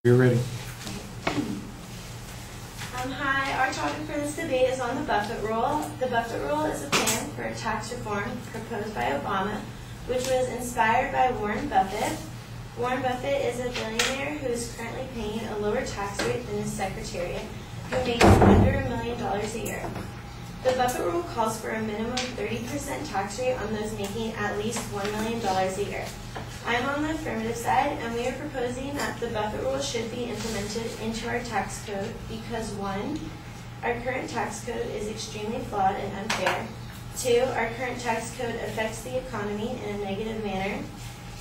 You're ready. Hi, our topic for this debate is on the Buffett Rule. The Buffett Rule is a plan for tax reform proposed by Obama, which was inspired by Warren Buffett. Warren Buffett is a billionaire who is currently paying a lower tax rate than his secretariat, who makes under $1 million a year. The Buffett Rule calls for a minimum 30% tax rate on those making at least $1 million a year. I'm on the affirmative side, and we are proposing that the Buffett Rule should be implemented into our tax code because 1, our current tax code is extremely flawed and unfair. 2, our current tax code affects the economy in a negative manner.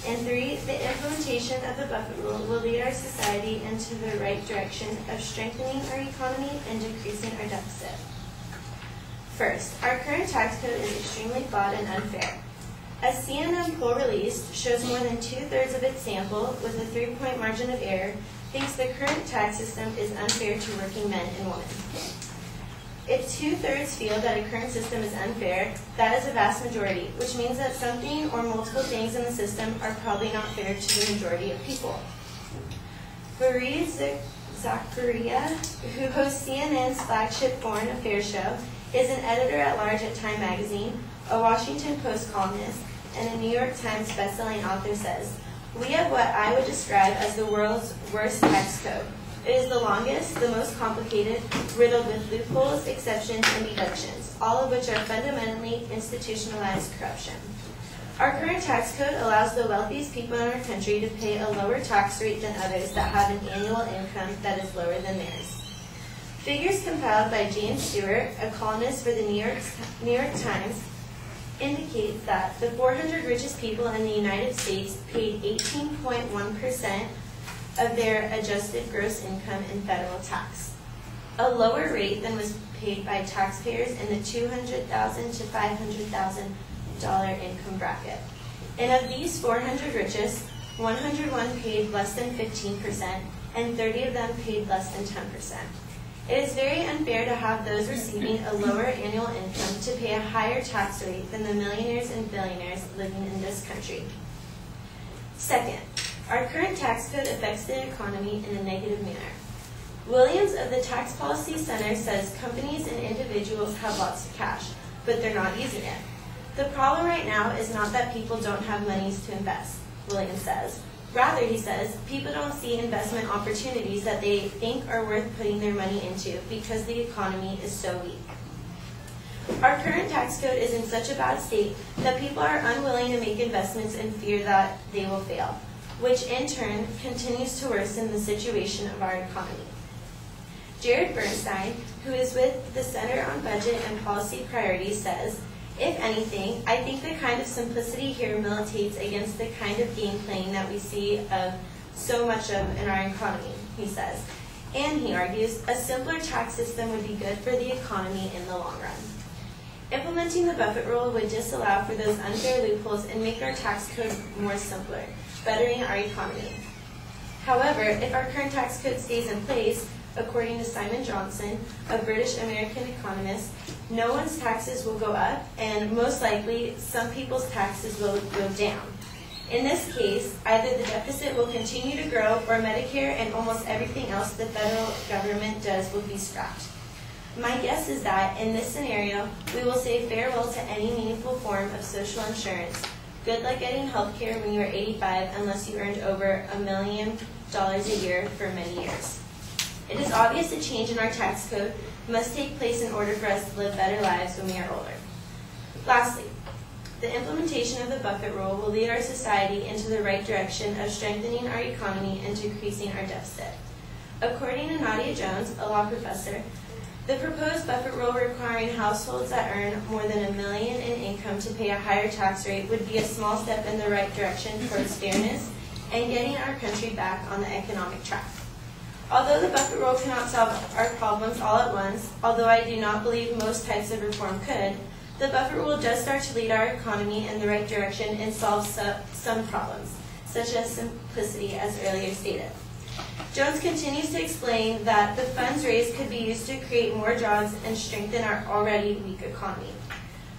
And 3, the implementation of the Buffett Rule will lead our society into the right direction of strengthening our economy and decreasing our deficit. First, our current tax code is extremely flawed and unfair. A CNN poll released shows more than 2/3 of its sample, with a 3-point margin of error, thinks the current tax system is unfair to working men and women. If 2/3 feel that a current system is unfair, that is a vast majority, which means that something or multiple things in the system are probably not fair to the majority of people. Fareed Zakaria, who hosts CNN's flagship Foreign Affairs show, is an editor-at-large at Time Magazine, a Washington Post columnist, and a New York Times bestselling author, says, "We have what I would describe as the world's worst tax code. It is the longest, the most complicated, riddled with loopholes, exceptions, and deductions, all of which are fundamentally institutionalized corruption. Our current tax code allows the wealthiest people in our country to pay a lower tax rate than others that have an annual income that is lower than theirs." Figures compiled by James Stewart, a columnist for the New York Times, indicates that the 400 richest people in the United States paid 18.1% of their adjusted gross income in federal tax, a lower rate than was paid by taxpayers in the $200,000 to $500,000 income bracket. And of these 400 richest, 101 paid less than 15%, and 30 of them paid less than 10%. It is very unfair to have those receiving a lower annual income to pay a higher tax rate than the millionaires and billionaires living in this country. Second, our current tax code affects the economy in a negative manner. Williams of the Tax Policy Center says companies and individuals have lots of cash, but they're not using it. The problem right now is not that people don't have monies to invest, Williams says. Rather, he says, people don't see investment opportunities that they think are worth putting their money into because the economy is so weak. Our current tax code is in such a bad state that people are unwilling to make investments in fear that they will fail, which in turn continues to worsen the situation of our economy. Jared Bernstein, who is with the Center on Budget and Policy Priorities, says, "If anything, I think the kind of simplicity here militates against the kind of game playing that we see of so much of in our economy," he says. And he argues, a simpler tax system would be good for the economy in the long run. Implementing the Buffett Rule would disallow for those unfair loopholes and make our tax code more simpler, bettering our economy. However, if our current tax code stays in place, according to Simon Johnson, a British-American economist, no one's taxes will go up, and most likely, some people's taxes will go down. In this case, either the deficit will continue to grow, or Medicare and almost everything else the federal government does will be scrapped. My guess is that, in this scenario, we will say farewell to any meaningful form of social insurance. Good luck getting health care when you are 85 unless you earned over $1 million a year for many years. It is obvious a change in our tax code must take place in order for us to live better lives when we are older. Lastly, the implementation of the Buffett Rule will lead our society into the right direction of strengthening our economy and decreasing our deficit. According to Nadia Jones, a law professor, the proposed Buffett Rule requiring households that earn more than $1 million in income to pay a higher tax rate would be a small step in the right direction towards fairness and getting our country back on the economic track. Although the Buffett Rule cannot solve our problems all at once, although I do not believe most types of reform could, the Buffett Rule does start to lead our economy in the right direction and solve some problems, such as simplicity, as earlier stated. Jones continues to explain that the funds raised could be used to create more jobs and strengthen our already weak economy.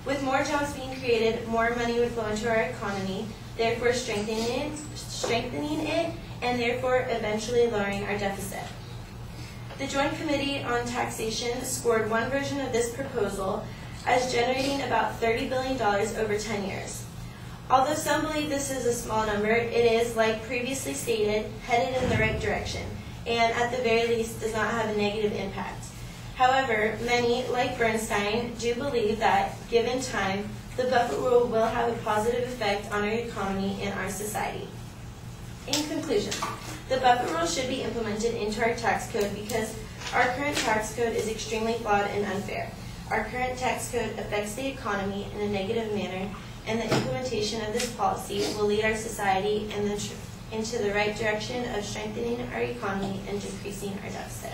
With more jobs being created, more money would flow into our economy, therefore strengthening it and therefore eventually lowering our deficit. The Joint Committee on Taxation scored one version of this proposal as generating about $30 billion over 10 years. Although some believe this is a small number, it is, like previously stated, headed in the right direction, and at the very least does not have a negative impact. However, many, like Bernstein, do believe that, given time, the Buffett rule will have a positive effect on our economy and our society. In conclusion, the Buffett rule should be implemented into our tax code because our current tax code is extremely flawed and unfair. Our current tax code affects the economy in a negative manner, and the implementation of this policy will lead our society into the right direction of strengthening our economy and decreasing our deficit.